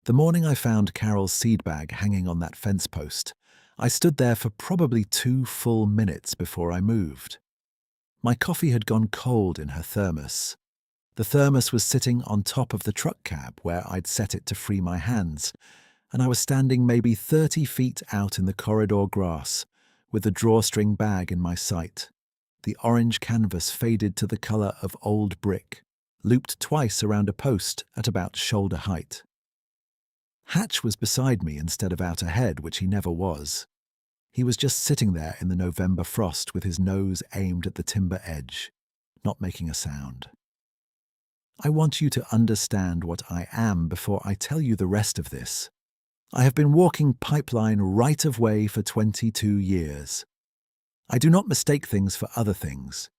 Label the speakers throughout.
Speaker 1: The morning I found Carol's seed bag hanging on that fence post, I stood there for probably 2 full minutes before I moved. My coffee had gone cold in her thermos. The thermos was sitting on top of the truck cab where I'd set it to free my hands, and I was standing maybe 30 feet out in the corridor grass with the drawstring bag in my sight. The orange canvas faded to the color of old brick, looped twice around a post at about shoulder height. Hatch was beside me instead of out ahead, which he never was. He was just sitting there in the November frost with his nose aimed at the timber edge, not making a sound. I want you to understand what I am before I tell you the rest of this. I have been walking pipeline right of way for 22 years. I do not mistake things for other things.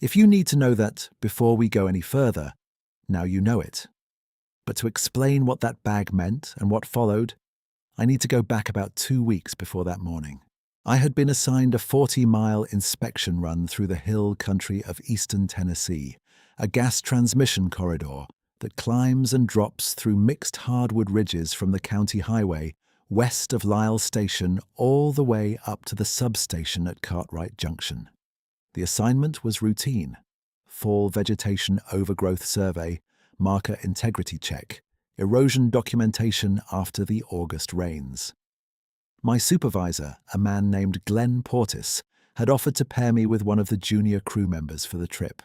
Speaker 1: If you need to know that before we go any further, now you know it. But to explain what that bag meant and what followed, I need to go back about 2 weeks before that morning. I had been assigned a 40-mile inspection run through the hill country of eastern Tennessee, a gas transmission corridor that climbs and drops through mixed hardwood ridges from the county highway west of Lyle Station all the way up to the substation at Cartwright Junction. The assignment was routine: fall vegetation overgrowth survey, marker integrity check, erosion documentation after the August rains. My supervisor, a man named Glenn Portis, had offered to pair me with one of the junior crew members for the trip.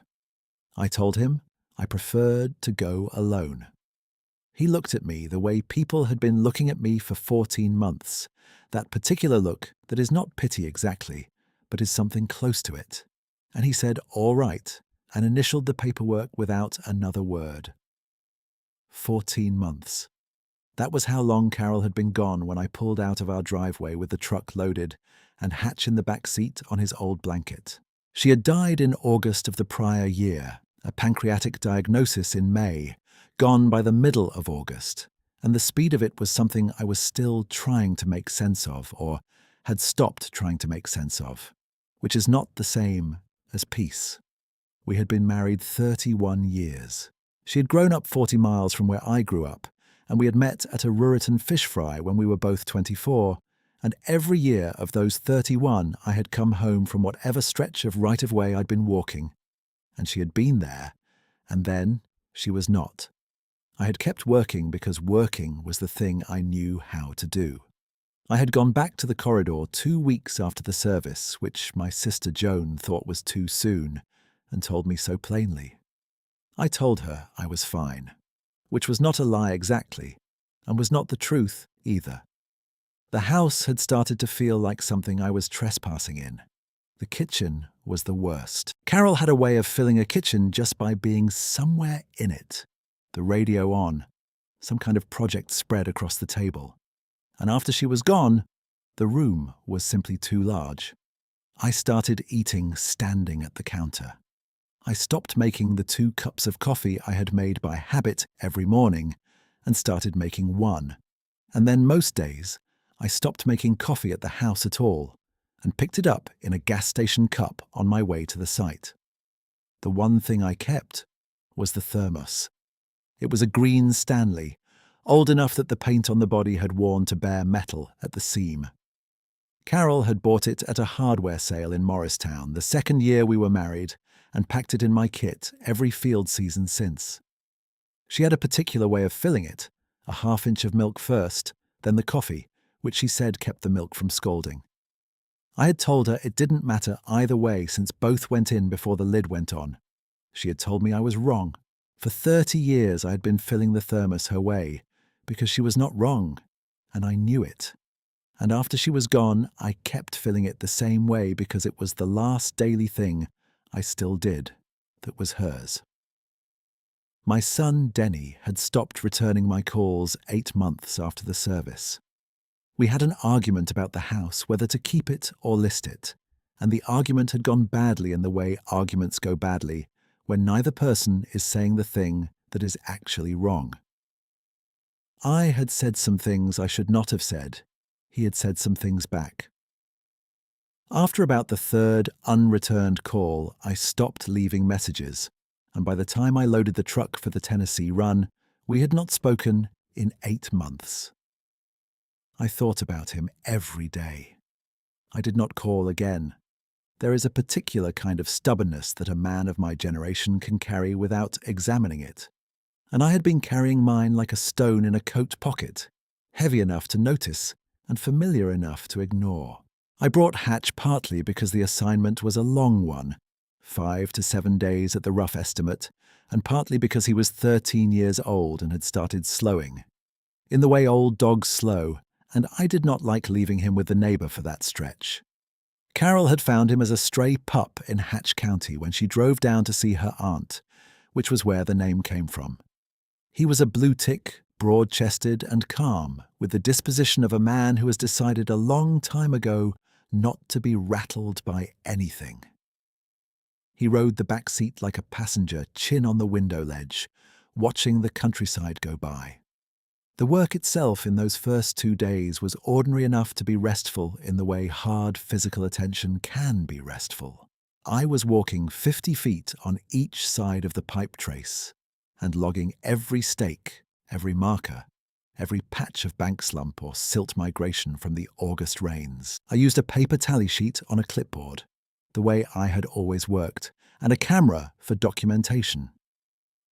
Speaker 1: I told him I preferred to go alone. He looked at me the way people had been looking at me for 14 months, that particular look that is not pity exactly, but is something close to it. And he said, "All right," and initialed the paperwork without another word. 14 months. That was how long Carol had been gone when I pulled out of our driveway with the truck loaded and Hatch in the back seat on his old blanket. She had died in August of the prior year, a pancreatic diagnosis in May, gone by the middle of August, and the speed of it was something I was still trying to make sense of, or had stopped trying to make sense of, which is not the same as peace. We had been married 31 years. She had grown up 40 miles from where I grew up, and we had met at a Ruritan fish fry when we were both 24, and every year of those 31 I had come home from whatever stretch of right-of-way I'd been walking, and she had been there, and then she was not. I had kept working because working was the thing I knew how to do. I had gone back to the corridor 2 weeks after the service, which my sister Joan thought was too soon, and told me so plainly. I told her I was fine, which was not a lie exactly, and was not the truth either. The house had started to feel like something I was trespassing in. The kitchen was the worst. Carol had a way of filling a kitchen just by being somewhere in it. The radio on, some kind of project spread across the table. And after she was gone, the room was simply too large. I started eating standing at the counter. I stopped making the 2 cups of coffee I had made by habit every morning and started making 1. And then most days, I stopped making coffee at the house at all and picked it up in a gas station cup on my way to the site. The one thing I kept was the thermos. It was a green Stanley, old enough that the paint on the body had worn to bare metal at the seam. Carol had bought it at a hardware sale in Morristown the second year we were married and packed it in my kit every field season since. She had a particular way of filling it, a half-inch of milk first, then the coffee, which she said kept the milk from scalding. I had told her it didn't matter either way since both went in before the lid went on. She had told me I was wrong. For 30 years I had been filling the thermos her way, because she was not wrong, and I knew it. And after she was gone, I kept filling it the same way because it was the last daily thing I still did that was hers. My son, Denny, had stopped returning my calls 8 months after the service. We had an argument about the house, whether to keep it or list it, and the argument had gone badly in the way arguments go badly, when neither person is saying the thing that is actually wrong. I had said some things I should not have said. He had said some things back. After about the 3rd unreturned call, I stopped leaving messages, and by the time I loaded the truck for the Tennessee run, we had not spoken in 8 months. I thought about him every day. I did not call again. There is a particular kind of stubbornness that a man of my generation can carry without examining it, and I had been carrying mine like a stone in a coat pocket, heavy enough to notice and familiar enough to ignore. I brought Hatch partly because the assignment was a long one, 5 to 7 days at the rough estimate, and partly because he was 13 years old and had started slowing, in the way old dogs slow, and I did not like leaving him with the neighbour for that stretch. Carol had found him as a stray pup in Hatch County when she drove down to see her aunt, which was where the name came from. He was a blue-tick, broad-chested and calm, with the disposition of a man who has decided a long time ago not to be rattled by anything. He rode the back seat like a passenger, chin on the window ledge, watching the countryside go by. The work itself in those first 2 days was ordinary enough to be restful in the way hard physical attention can be restful. I was walking 50 feet on each side of the pipe trace and logging every stake, every marker, every patch of bank slump or silt migration from the August rains. I used a paper tally sheet on a clipboard, the way I had always worked, and a camera for documentation.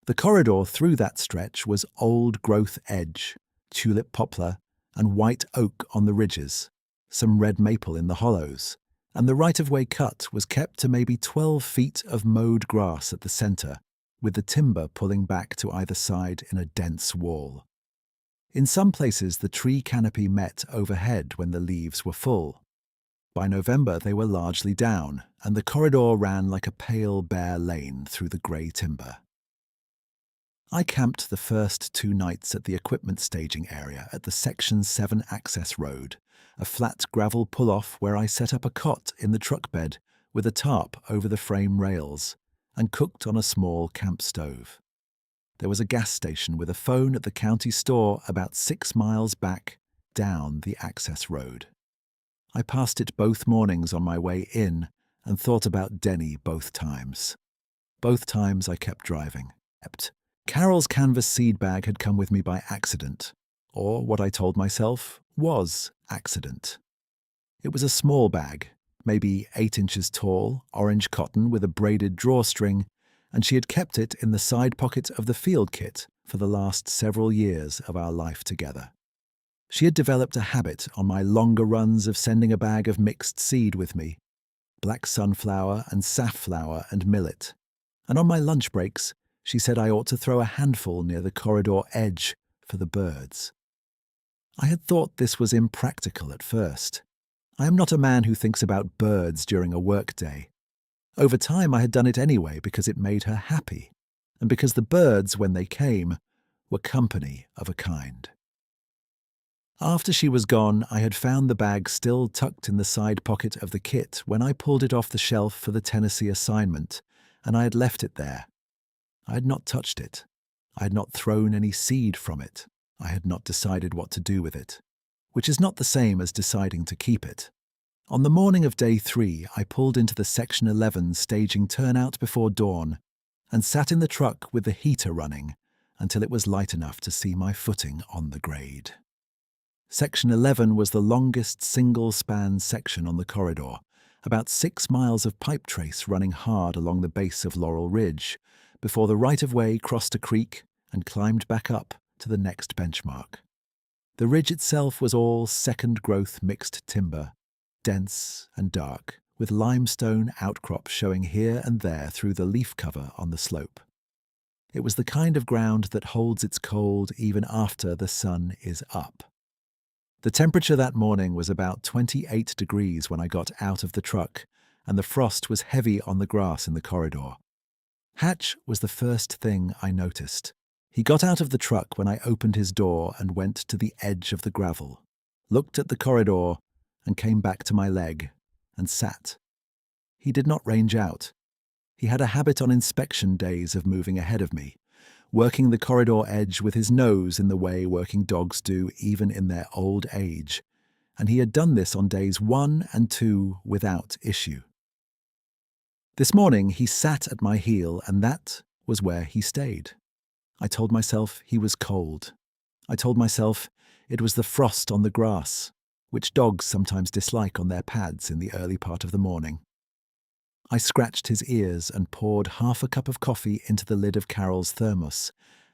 Speaker 1: The corridor through that stretch was old-growth edge, tulip poplar, and white oak on the ridges, some red maple in the hollows, and the right-of-way cut was kept to maybe 12 feet of mowed grass at the centre, with the timber pulling back to either side in a dense wall. In some places the tree canopy met overhead when the leaves were full. By November they were largely down, and the corridor ran like a pale, bare lane through the grey timber. I camped the first 2 nights at the equipment staging area at the Section 7 access road, a flat gravel pull-off where I set up a cot in the truck bed with a tarp over the frame rails and cooked on a small camp stove. There was a gas station with a phone at the county store about 6 miles back down the access road. I passed it both mornings on my way in and thought about Denny both times. Both times I kept driving. Carol's canvas seed bag had come with me by accident, or what I told myself was accident. It was a small bag, maybe 8 inches tall, orange cotton with a braided drawstring, and she had kept it in the side pocket of the field kit for the last several years of our life together. She had developed a habit on my longer runs of sending a bag of mixed seed with me, black sunflower and safflower and millet, and on my lunch breaks, she said I ought to throw a handful near the corridor edge for the birds. I had thought this was impractical at first. I am not a man who thinks about birds during a workday. Over time I had done it anyway because it made her happy, and because the birds, when they came, were company of a kind. After she was gone, I had found the bag still tucked in the side pocket of the kit when I pulled it off the shelf for the Tennessee assignment, and I had left it there. I had not touched it. I had not thrown any seed from it. I had not decided what to do with it, which is not the same as deciding to keep it. On the morning of day 3, I pulled into the Section 11 staging turnout before dawn and sat in the truck with the heater running until it was light enough to see my footing on the grade. Section 11 was the longest single-span section on the corridor, about 6 miles of pipe trace running hard along the base of Laurel Ridge, before the right-of-way crossed a creek and climbed back up to the next benchmark. The ridge itself was all second-growth mixed timber, dense and dark, with limestone outcrops showing here and there through the leaf cover on the slope. It was the kind of ground that holds its cold even after the sun is up. The temperature that morning was about 28 degrees when I got out of the truck, and the frost was heavy on the grass in the corridor. Hatch was the first thing I noticed. He got out of the truck when I opened his door and went to the edge of the gravel, looked at the corridor, and came back to my leg, and sat. He did not range out. He had a habit on inspection days of moving ahead of me, working the corridor edge with his nose in the way working dogs do even in their old age, and he had done this on days 1 and 2 without issue. This morning he sat at my heel, and that was where he stayed. I told myself he was cold. I told myself it was the frost on the grass, which dogs sometimes dislike on their pads in the early part of the morning. I scratched his ears and poured half a cup of coffee into the lid of Carol's thermos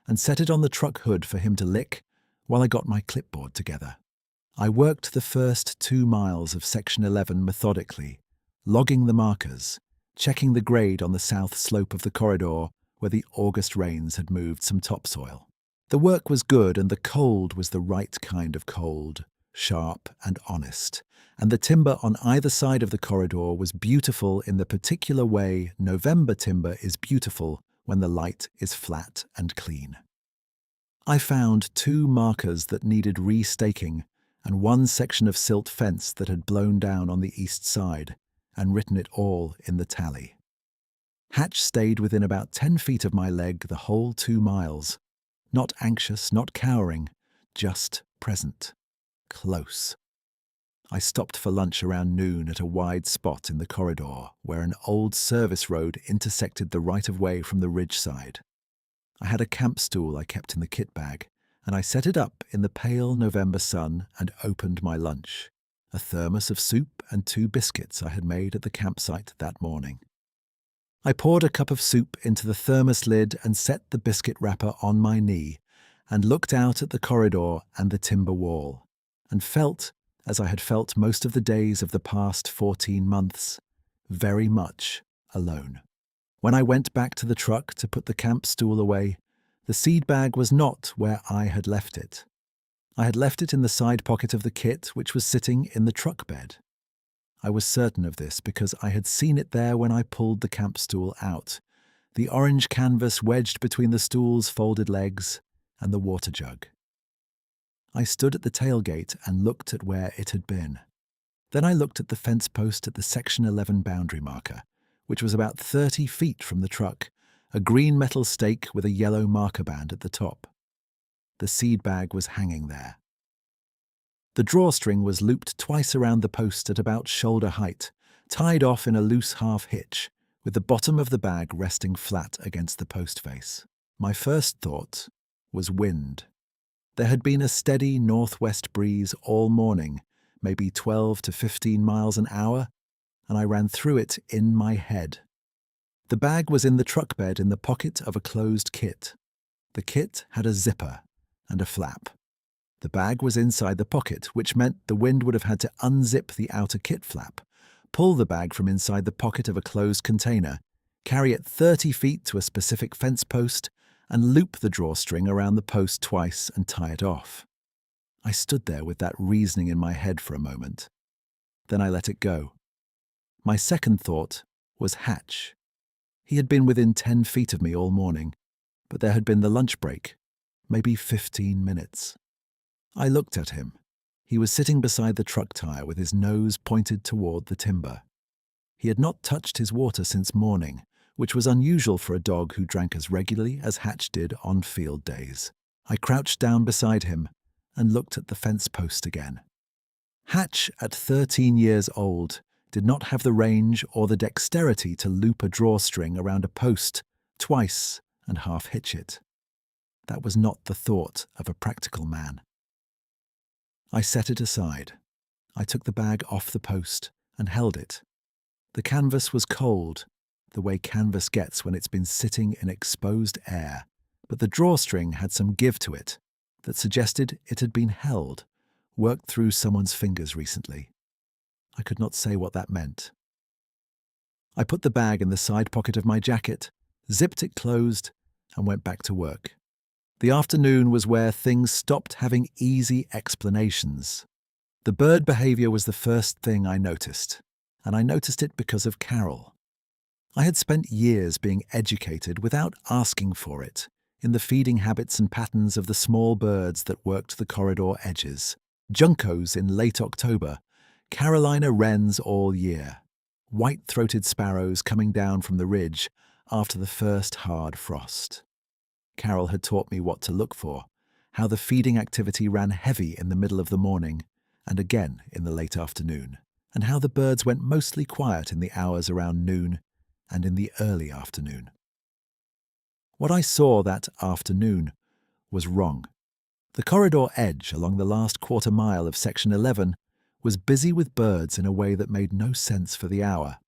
Speaker 1: and set it on the truck hood for him to lick while I got my clipboard together. I worked the first 2 miles of Section 11 methodically, logging the markers, checking the grade on the south slope of the corridor where the August rains had moved some topsoil. The work was good and the cold was the right kind of cold, sharp and honest, and the timber on either side of the corridor was beautiful in the particular way November timber is beautiful when the light is flat and clean. I found 2 markers that needed restaking and 1 section of silt fence that had blown down on the east side, and written it all in the tally. Hatch stayed within about 10 feet of my leg the whole 2 miles, not anxious, not cowering, just present, close. I stopped for lunch around noon at a wide spot in the corridor where an old service road intersected the right-of-way from the ridge side. I had a camp stool I kept in the kit bag, and I set it up in the pale November sun and opened my lunch, a thermos of soup and 2 biscuits I had made at the campsite that morning. I poured a cup of soup into the thermos lid and set the biscuit wrapper on my knee and looked out at the corridor and the timber wall, and felt, as I had felt most of the days of the past 14 months, very much alone. When I went back to the truck to put the camp stool away, the seed bag was not where I had left it. I had left it in the side pocket of the kit, which was sitting in the truck bed. I was certain of this because I had seen it there when I pulled the camp stool out, the orange canvas wedged between the stool's folded legs and the water jug. I stood at the tailgate and looked at where it had been. Then I looked at the fence post at the Section 11 boundary marker, which was about 30 feet from the truck, a green metal stake with a yellow marker band at the top. The seed bag was hanging there. The drawstring was looped twice around the post at about shoulder height, tied off in a loose half hitch, with the bottom of the bag resting flat against the post face. My first thought was wind. There had been a steady northwest breeze all morning, maybe 12 to 15 miles an hour, and I ran through it in my head. The bag was in the truck bed in the pocket of a closed kit. The kit had a zipper and a flap. The bag was inside the pocket, which meant the wind would have had to unzip the outer kit flap, pull the bag from inside the pocket of a closed container, carry it 30 feet to a specific fence post, and loop the drawstring around the post twice and tie it off. I stood there with that reasoning in my head for a moment. Then I let it go. My second thought was Hatch. He had been within 10 feet of me all morning, but there had been the lunch break, maybe 15 minutes. I looked at him. He was sitting beside the truck tire with his nose pointed toward the timber. He had not touched his water since morning, which was unusual for a dog who drank as regularly as Hatch did on field days. I crouched down beside him and looked at the fence post again. Hatch, at 13 years old, did not have the range or the dexterity to loop a drawstring around a post twice and half hitch it. That was not the thought of a practical man. I set it aside. I took the bag off the post and held it. The canvas was cold, the way canvas gets when it's been sitting in exposed air, but the drawstring had some give to it that suggested it had been held, worked through someone's fingers recently. I could not say what that meant. I put the bag in the side pocket of my jacket, zipped it closed, and went back to work. The afternoon was where things stopped having easy explanations. The bird behavior was the first thing I noticed, and I noticed it because of Carol. I had spent years being educated without asking for it in the feeding habits and patterns of the small birds that worked the corridor edges. Juncos in late October, Carolina wrens all year, white-throated sparrows coming down from the ridge after the first hard frost. Carol had taught me what to look for, how the feeding activity ran heavy in the middle of the morning and again in the late afternoon, and how the birds went mostly quiet in the hours around noon and in the early afternoon. What I saw that afternoon was wrong. The corridor edge along the last quarter mile of Section 11 was busy with birds in a way that made no sense for the hour.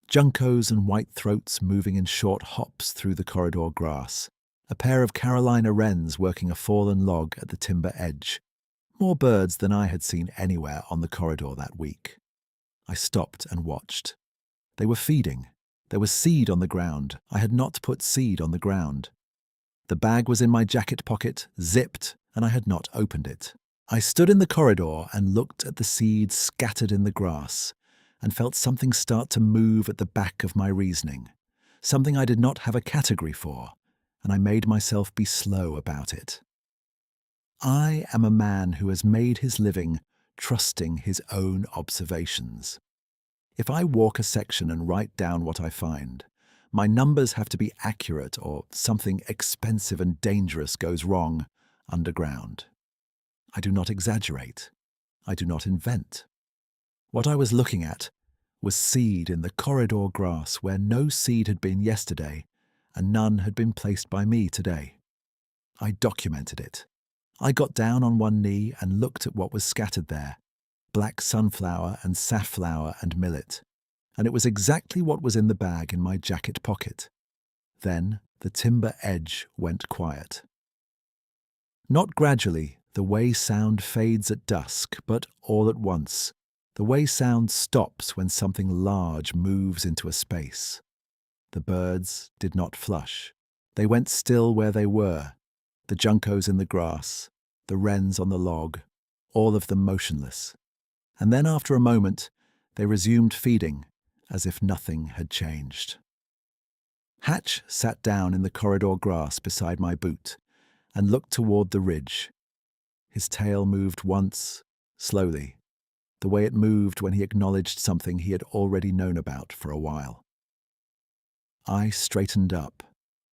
Speaker 1: Juncos and white-throats moving in short hops through the corridor grass. A pair of Carolina wrens working a fallen log at the timber edge. More birds than I had seen anywhere on the corridor that week. I stopped and watched. They were feeding. There was seed on the ground. I had not put seed on the ground. The bag was in my jacket pocket, zipped, and I had not opened it. I stood in the corridor and looked at the seeds scattered in the grass and felt something start to move at the back of my reasoning, something I did not have a category for, and I made myself be slow about it. I am a man who has made his living trusting his own observations. If I walk a section and write down what I find, my numbers have to be accurate or something expensive and dangerous goes wrong underground. I do not exaggerate. I do not invent. What I was looking at was seed in the corridor grass where no seed had been yesterday and none had been placed by me today. I documented it. I got down on one knee and looked at what was scattered there, black sunflower and safflower and millet, and it was exactly what was in the bag in my jacket pocket. Then the timber edge went quiet. Not gradually, the way sound fades at dusk, but all at once. The way sound stops when something large moves into a space. The birds did not flush. They went still where they were, the juncos in the grass, the wrens on the log, all of them motionless. And then after a moment, they resumed feeding, as if nothing had changed. Hatch sat down in the corridor grass beside my boot and looked toward the ridge. His tail moved once, slowly, the way it moved when he acknowledged something he had already known about for a while. I straightened up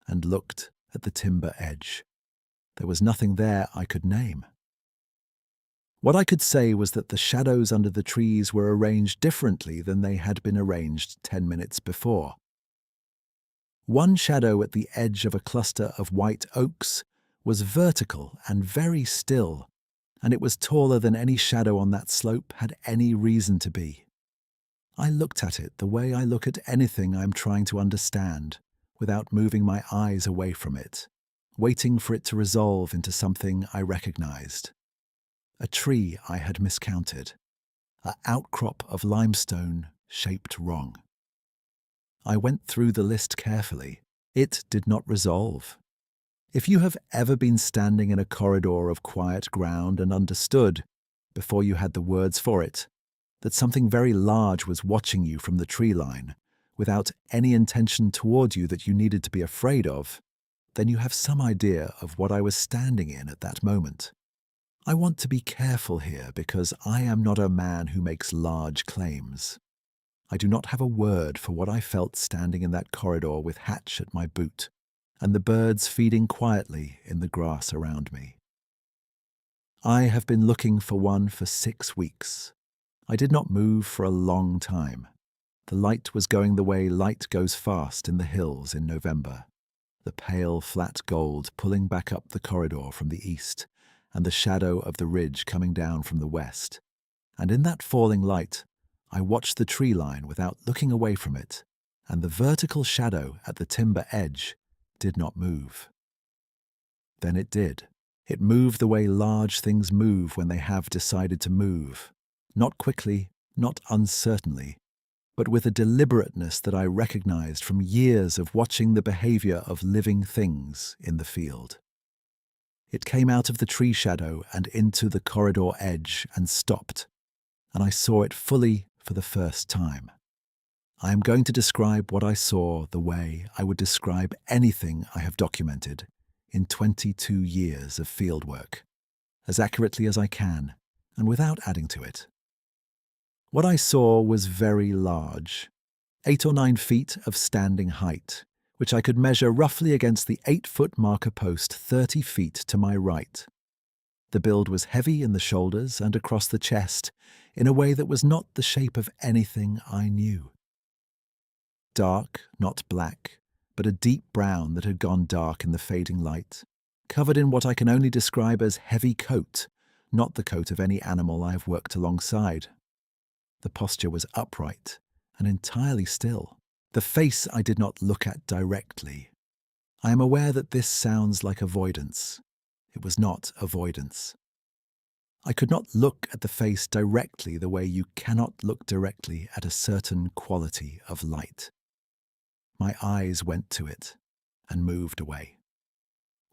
Speaker 1: and looked at the timber edge. There was nothing there I could name. What I could say was that the shadows under the trees were arranged differently than they had been arranged 10 minutes before. One shadow at the edge of a cluster of white oaks was vertical and very still, and it was taller than any shadow on that slope had any reason to be. I looked at it the way I look at anything I'm trying to understand, without moving my eyes away from it, waiting for it to resolve into something I recognized. A tree I had miscounted, an outcrop of limestone shaped wrong. I went through the list carefully. It did not resolve. If you have ever been standing in a corridor of quiet ground and understood, before you had the words for it, that something very large was watching you from the tree line, without any intention toward you that you needed to be afraid of, then you have some idea of what I was standing in at that moment. I want to be careful here because I am not a man who makes large claims. I do not have a word for what I felt standing in that corridor with Hatch at my boot, and the birds feeding quietly in the grass around me. I have been looking for one for 6 weeks. I did not move for a long time. The light was going the way light goes fast in the hills in November, the pale flat gold pulling back up the corridor from the east, and the shadow of the ridge coming down from the west. And in that falling light, I watched the tree line without looking away from it, and the vertical shadow at the timber edge did not move. Then it did. It moved the way large things move when they have decided to move, not quickly, not uncertainly, but with a deliberateness that I recognized from years of watching the behavior of living things in the field. It came out of the tree shadow and into the corridor edge and stopped, and I saw it fully for the first time. I am going to describe what I saw the way I would describe anything I have documented in 22 years of fieldwork, as accurately as I can, and without adding to it. What I saw was very large, 8 or 9 feet of standing height, which I could measure roughly against the 8-foot marker post 30 feet to my right. The build was heavy in the shoulders and across the chest in a way that was not the shape of anything I knew. Dark, not black, but a deep brown that had gone dark in the fading light, covered in what I can only describe as heavy coat, not the coat of any animal I have worked alongside. The posture was upright and entirely still. The face I did not look at directly. I am aware that this sounds like avoidance. It was not avoidance. I could not look at the face directly the way you cannot look directly at a certain quality of light. My eyes went to it and moved away.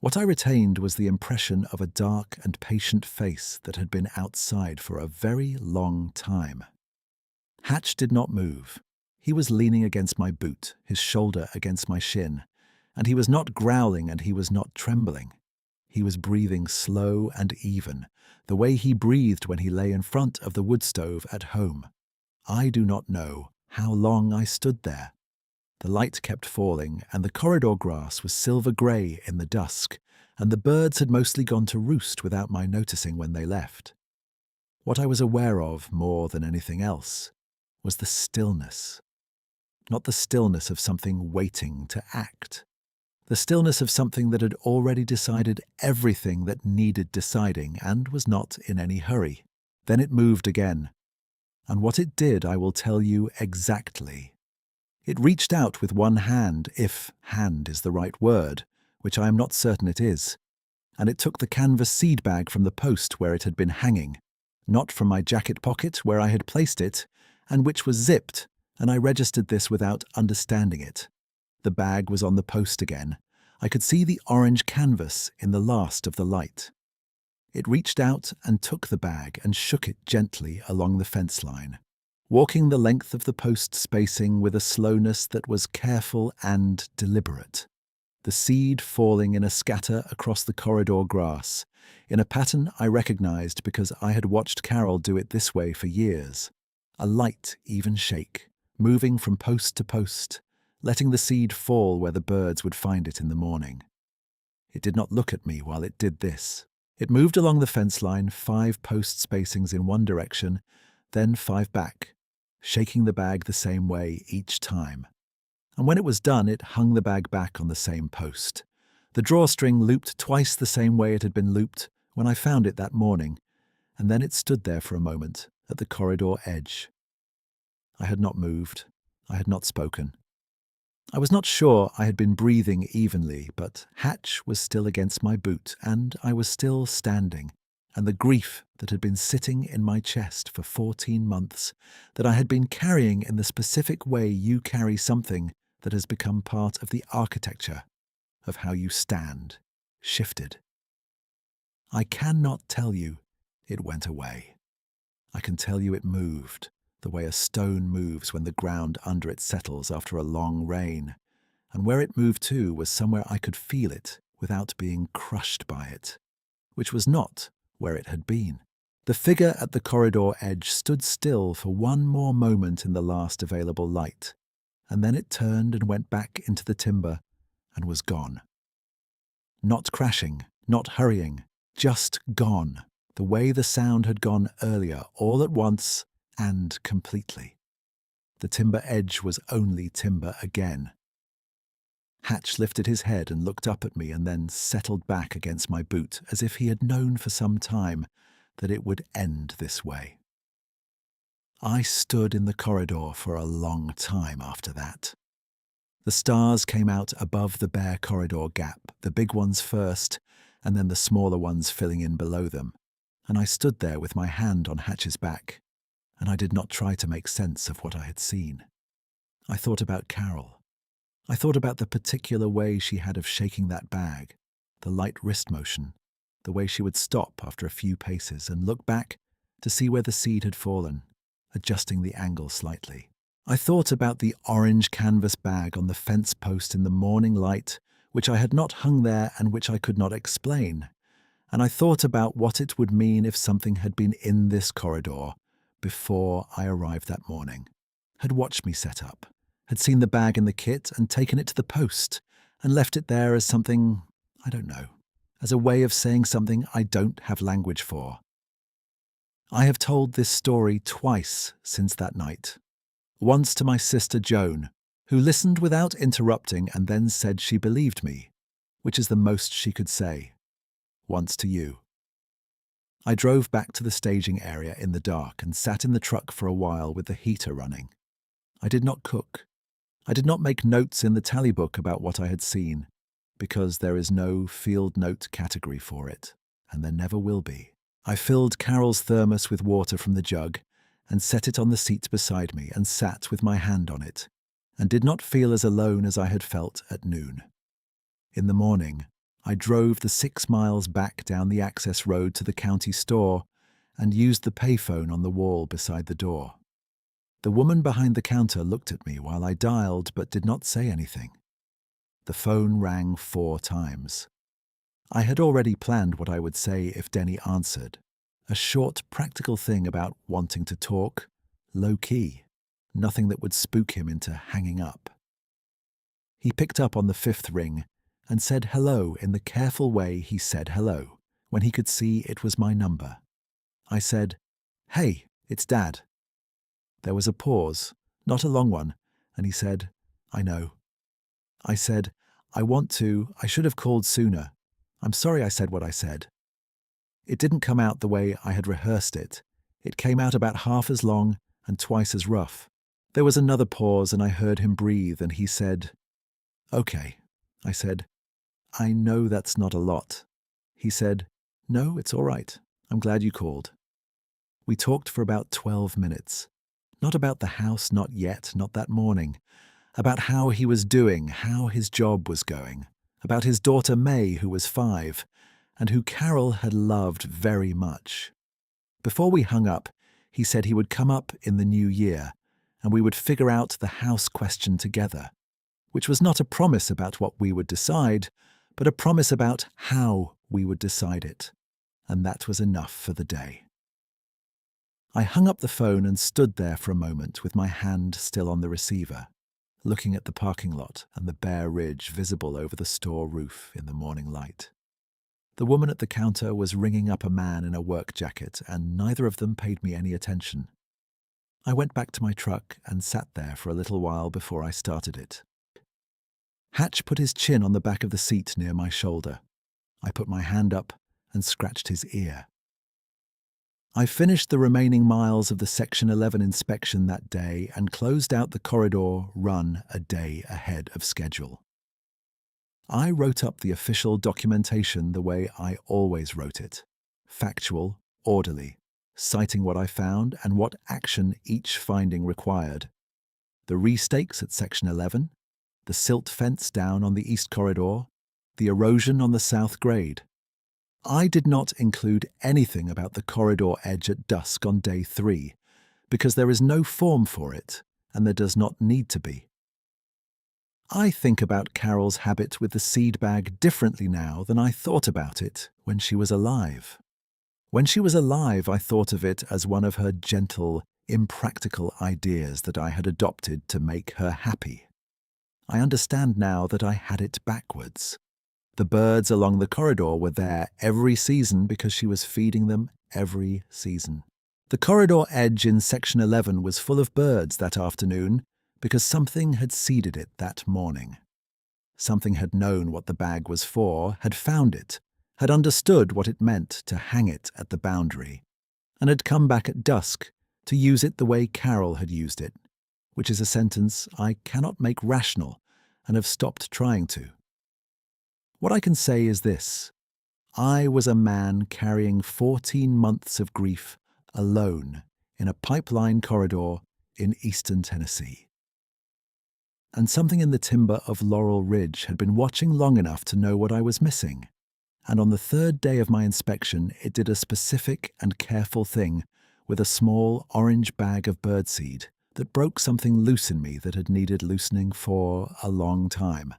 Speaker 1: What I retained was the impression of a dark and patient face that had been outside for a very long time. Hatch did not move. He was leaning against my boot, his shoulder against my shin, and he was not growling and he was not trembling. He was breathing slow and even, the way he breathed when he lay in front of the wood stove at home. I do not know how long I stood there. The light kept falling, and the corridor grass was silver-grey in the dusk, and the birds had mostly gone to roost without my noticing when they left. What I was aware of, more than anything else, was the stillness. Not the stillness of something waiting to act. The stillness of something that had already decided everything that needed deciding and was not in any hurry. Then it moved again. And what it did I will tell you exactly. It reached out with one hand, if hand is the right word, which I am not certain it is, and it took the canvas seed bag from the post where it had been hanging, not from my jacket pocket where I had placed it, and which was zipped, and I registered this without understanding it. The bag was on the post again. I could see the orange canvas in the last of the light. It reached out and took the bag and shook it gently along the fence line, walking the length of the post spacing with a slowness that was careful and deliberate, the seed falling in a scatter across the corridor grass, in a pattern I recognized because I had watched Carol do it this way for years. A light, even shake, moving from post to post, letting the seed fall where the birds would find it in the morning. It did not look at me while it did this. It moved along the fence line 5 post spacings in one direction, then 5 back, shaking the bag the same way each time. And when it was done, it hung the bag back on the same post. The drawstring looped twice the same way it had been looped when I found it that morning, and then it stood there for a moment at the corridor edge. I had not moved. I had not spoken. I was not sure I had been breathing evenly, but Hatch was still against my boot, and I was still standing, and the grief that had been sitting in my chest for 14 months, that I had been carrying in the specific way you carry something that has become part of the architecture of how you stand, shifted. I cannot tell you it went away. I can tell you it moved, the way a stone moves when the ground under it settles after a long rain, and where it moved to was somewhere I could feel it without being crushed by it, which was not where it had been. The figure at the corridor edge stood still for one more moment in the last available light, and then it turned and went back into the timber and was gone. Not crashing, not hurrying, just gone, the way the sound had gone earlier, all at once and completely. The timber edge was only timber again. Hatch lifted his head and looked up at me and then settled back against my boot as if he had known for some time that it would end this way. I stood in the corridor for a long time after that. The stars came out above the bare corridor gap, the big ones first, and then the smaller ones filling in below them, and I stood there with my hand on Hatch's back, and I did not try to make sense of what I had seen. I thought about Carol. I thought about the particular way she had of shaking that bag, the light wrist motion, the way she would stop after a few paces and look back to see where the seed had fallen, adjusting the angle slightly. I thought about the orange canvas bag on the fence post in the morning light, which I had not hung there and which I could not explain, and I thought about what it would mean if something had been in this corridor before I arrived that morning, had watched me set up, had seen the bag in the kit and taken it to the post and left it there as something, I don't know, as a way of saying something I don't have language for. I have told this story twice since that night. Once to my sister Joan, who listened without interrupting and then said she believed me, which is the most she could say. once to you. I drove back to the staging area in the dark and sat in the truck for a while with the heater running. I did not cook. I did not make notes in the tally book about what I had seen, because there is no field note category for it, and there never will be. I filled Carol's thermos with water from the jug and set it on the seat beside me and sat with my hand on it, and did not feel as alone as I had felt at noon. In the morning, I drove the 6 miles back down the access road to the county store and used the payphone on the wall beside the door. The woman behind the counter looked at me while I dialed but did not say anything. The phone rang 4 times. I had already planned what I would say if Denny answered. A short, practical thing about wanting to talk, low-key, nothing that would spook him into hanging up. He picked up on the 5th ring and said hello in the careful way he said hello, when he could see it was my number. I said, "Hey, it's Dad." There was a pause, not a long one, and he said, "I know." I said, I should have called sooner. I'm sorry I said what I said." It didn't come out the way I had rehearsed it. It came out about half as long and twice as rough. There was another pause and I heard him breathe and he said, "Okay." I said, "I know that's not a lot." He said, "No, it's all right. I'm glad you called." We talked for about 12 minutes. Not about the house, not yet, not that morning. About how he was doing, how his job was going. About his daughter May, who was 5, and who Carol had loved very much. Before we hung up, he said he would come up in the new year, and we would figure out the house question together, which was not a promise about what we would decide, but a promise about how we would decide it, and that was enough for the day. I hung up the phone and stood there for a moment with my hand still on the receiver, looking at the parking lot and the bare ridge visible over the store roof in the morning light. The woman at the counter was ringing up a man in a work jacket, and neither of them paid me any attention. I went back to my truck and sat there for a little while before I started it. Hatch put his chin on the back of the seat near my shoulder. I put my hand up and scratched his ear. I finished the remaining miles of the Section 11 inspection that day and closed out the corridor run a day ahead of schedule. I wrote up the official documentation the way I always wrote it, factual, orderly, citing what I found and what action each finding required. The restakes at Section 11, the silt fence down on the east corridor, the erosion on the south grade. I did not include anything about the corridor edge at dusk on day 3, because there is no form for it, and there does not need to be. I think about Carol's habit with the seed bag differently now than I thought about it when she was alive. When she was alive, I thought of it as one of her gentle, impractical ideas that I had adopted to make her happy. I understand now that I had it backwards. The birds along the corridor were there every season because she was feeding them every season. The corridor edge in Section 11 was full of birds that afternoon because something had seeded it that morning. Something had known what the bag was for, had found it, had understood what it meant to hang it at the boundary, and had come back at dusk to use it the way Carol had used it, which is a sentence I cannot make rational and have stopped trying to. What I can say is this: I was a man carrying 14 months of grief alone in a pipeline corridor in eastern Tennessee. And something in the timber of Laurel Ridge had been watching long enough to know what I was missing. And on the 3rd day of my inspection, it did a specific and careful thing with a small orange bag of birdseed that broke something loose in me that had needed loosening for a long time.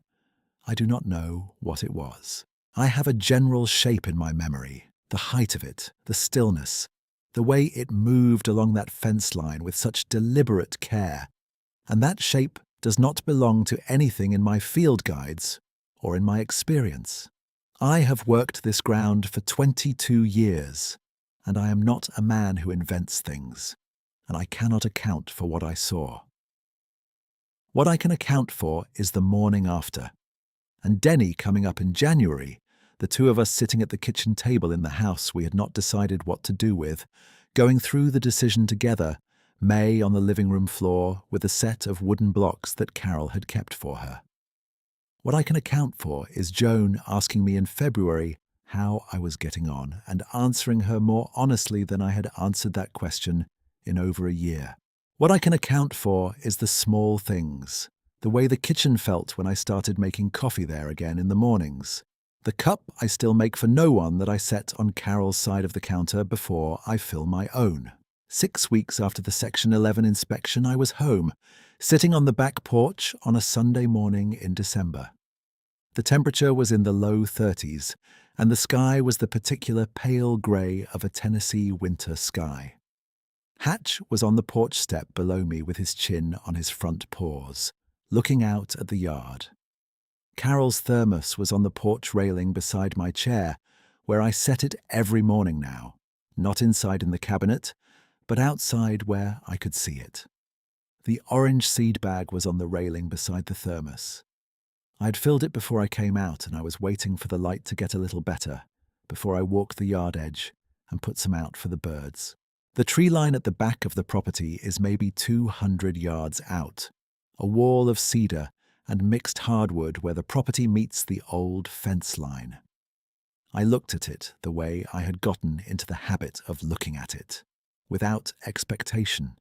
Speaker 1: I do not know what it was. I have a general shape in my memory, the height of it, the stillness, the way it moved along that fence line with such deliberate care, and that shape does not belong to anything in my field guides or in my experience. I have worked this ground for 22 years, and I am not a man who invents things, and I cannot account for what I saw. What I can account for is the morning after. And Denny coming up in January, the two of us sitting at the kitchen table in the house we had not decided what to do with, going through the decision together, May on the living room floor with a set of wooden blocks that Carol had kept for her. What I can account for is Joan asking me in February how I was getting on and answering her more honestly than I had answered that question in over a year. What I can account for is the small things, the way the kitchen felt when I started making coffee there again in the mornings, the cup I still make for no one that I set on Carol's side of the counter before I fill my own. 6 weeks after the Section 11 inspection, I was home, sitting on the back porch on a Sunday morning in December. The temperature was in the low 30s, and the sky was the particular pale grey of a Tennessee winter sky. Hatch was on the porch step below me with his chin on his front paws, looking out at the yard. Carol's thermos was on the porch railing beside my chair, where I set it every morning now, not inside in the cabinet, but outside where I could see it. The orange seed bag was on the railing beside the thermos. I had filled it before I came out, and I was waiting for the light to get a little better before I walked the yard edge and put some out for the birds. The tree line at the back of the property is maybe 200 yards out, a wall of cedar and mixed hardwood where the property meets the old fence line. I looked at it the way I had gotten into the habit of looking at it, without expectation,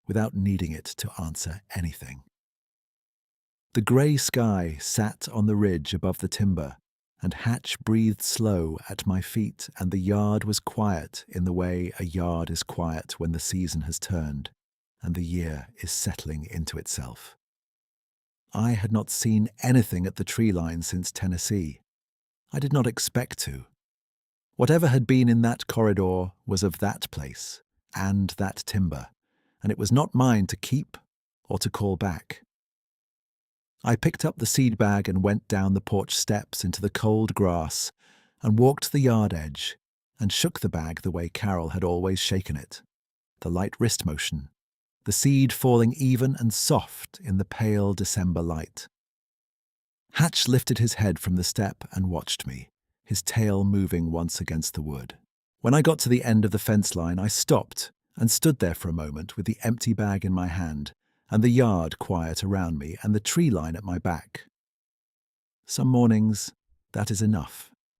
Speaker 1: without needing it to answer anything. The grey sky sat on the ridge above the timber, and Hatch breathed slow at my feet, and the yard was quiet in the way a yard is quiet when the season has turned and the year is settling into itself. I had not seen anything at the tree line since Tennessee. I did not expect to. Whatever had been in that corridor was of that place and that timber, and it was not mine to keep or to call back. I picked up the seed bag and went down the porch steps into the cold grass and walked to the yard edge and shook the bag the way Carol had always shaken it, the light wrist motion, the seed falling even and soft in the pale December light. Hatch lifted his head from the step and watched me, his tail moving once against the wood. When I got to the end of the fence line, I stopped and stood there for a moment with the empty bag in my hand and the yard quiet around me and the tree line at my back. Some mornings, that is enough.